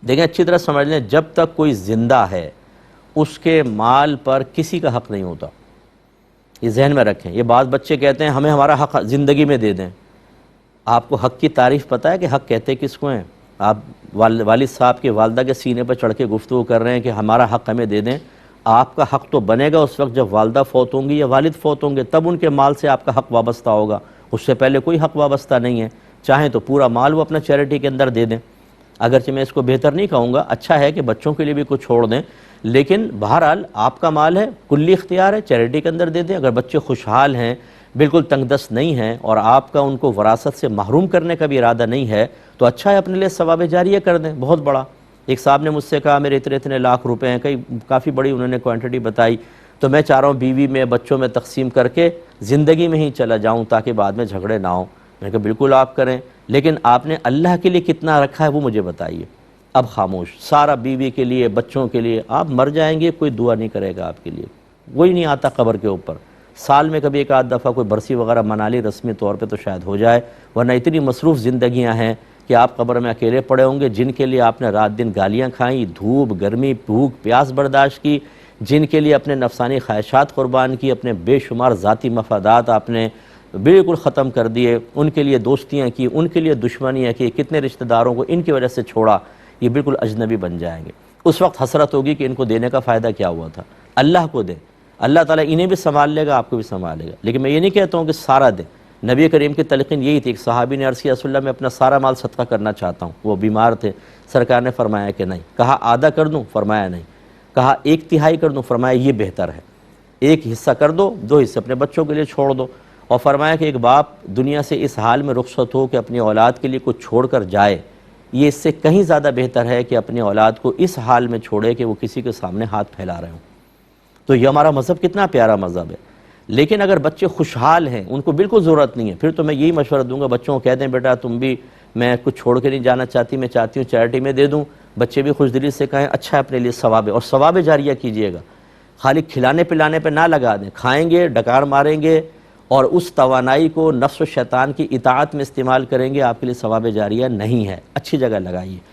دیکھیں اچھی طرح سمجھ لیں، جب تک کوئی زندہ ہے اس کے مال پر کسی کا حق نہیں ہوتا، یہ ذہن میں رکھیں۔ یہ بعض بچے کہتے ہیں ہمیں ہمارا حق زندگی میں دے دیں۔ آپ کو حق کی تعریف پتہ ہے کہ حق کہتے کس کو ہیں؟ آپ والد صاحب کے والدہ کے سینے پر چڑھ کے گفتگو کر رہے ہیں کہ ہمارا حق ہمیں دے دیں۔ آپ کا حق تو بنے گا اس وقت جب والدہ فوت ہوں گی یا والد فوت ہوں گے، تب ان کے مال سے آپ کا حق وابستہ ہوگا، اس سے پہلے کوئی حق وابستہ نہیں ہے۔ چاہیں تو پورا مال وہ اپنا چیریٹی کے اندر دے دیں، اگرچہ میں اس کو بہتر نہیں کہوں گا، اچھا ہے کہ بچوں کے لیے بھی کچھ چھوڑ دیں، لیکن بہرحال آپ کا مال ہے، کلی اختیار ہے، چیریٹی کے اندر دے دیں۔ اگر بچے خوشحال ہیں، بالکل تنگ دست نہیں ہیں، اور آپ کا ان کو وراثت سے محروم کرنے کا بھی ارادہ نہیں ہے، تو اچھا ہے اپنے لیے ثواب جاریہ کر دیں، بہت بڑا۔ ایک صاحب نے مجھ سے کہا میرے اتنے لاکھ روپے ہیں، کافی بڑی انہوں نے کوانٹٹی بتائی، تو میں چاہ رہا ہوں بیوی میں بچوں میں تقسیم کر کے زندگی میں ہی چلا جاؤں تاکہ بعد میں جھگڑے نہ ہوں۔ میں نے کہا بالکل آپ کریں، لیکن آپ نے اللہ کے لیے کتنا رکھا ہے وہ مجھے بتائیے۔ اب خاموش، سارا بیوی کے لیے، بچوں کے لیے۔ آپ مر جائیں گے کوئی دعا نہیں کرے گا آپ کے لیے، وہی نہیں آتا قبر کے اوپر۔ سال میں کبھی ایک آدھ دفعہ کوئی برسی وغیرہ منا لی رسمی طور پہ تو شاید ہو جائے، ورنہ اتنی مصروف زندگیاں ہیں کہ آپ قبر میں اکیلے پڑے ہوں گے، جن کے لیے آپ نے رات دن گالیاں کھائیں، دھوپ گرمی بھوک پیاس برداشت کی، جن کے لیے اپنے نفسانی خواہشات قربان کی، اپنے بے شمار ذاتی مفادات آپ نے بالکل ختم کر دیے، ان کے لیے دوستیاں کی، ان کے لیے دشمنیاں کی، کتنے رشتہ داروں کو ان کی وجہ سے چھوڑا، یہ بالکل اجنبی بن جائیں گے۔ اس وقت حسرت ہوگی کہ ان کو دینے کا فائدہ کیا ہوا تھا۔ اللہ کو دیں، اللہ تعالیٰ انہیں بھی سنبھال لے گا، آپ کو بھی سنبھالے گا۔ لیکن میں یہ نہیں کہتا ہوں کہ سارا دیں، نبی کریم کی تلقین یہی تھی۔ ایک صحابی نے عرض کیا رسول اللہ میں اپنا سارا مال صدقہ کرنا چاہتا ہوں، وہ بیمار تھے، سرکار نے فرمایا کہ نہیں۔ کہا آدھا کر دوں؟ فرمایا نہیں۔ کہا ایک تہائی کر دوں؟ فرمایا یہ بہتر ہے، ایک حصہ کر دو، دو حصے اپنے بچوں کے لیے چھوڑ دو۔ اور فرمایا کہ ایک باپ دنیا سے اس حال میں رخصت ہو کہ اپنی اولاد کے لیے کچھ چھوڑ کر جائے، یہ اس سے کہیں زیادہ بہتر ہے کہ اپنی اولاد کو اس حال میں چھوڑے کہ وہ کسی کے سامنے ہاتھ پھیلا رہے ہوں۔ تو یہ ہمارا مذہب کتنا پیارا مذہب ہے۔ لیکن اگر بچے خوشحال ہیں، ان کو بالکل ضرورت نہیں ہے، پھر تو میں یہی مشورہ دوں گا بچوں کو کہہ دیں بیٹا تم بھی، میں کچھ چھوڑ کے نہیں جانا چاہتی، میں چاہتی ہوں چیریٹی میں دے دوں۔ بچے بھی خوش دلی سے کہیں اچھا ہے اپنے لیے ثواب ہے، اور ثواب جاریہ کیجئے گا۔ خالی کھلانے پلانے پہ نہ لگا دیں، کھائیں گے ڈکار ماریں گے اور اس توانائی کو نفس و شیطان کی اطاعت میں استعمال کریں گے، آپ کے لیے ثواب جاریہ نہیں ہے۔ اچھی جگہ لگائیے۔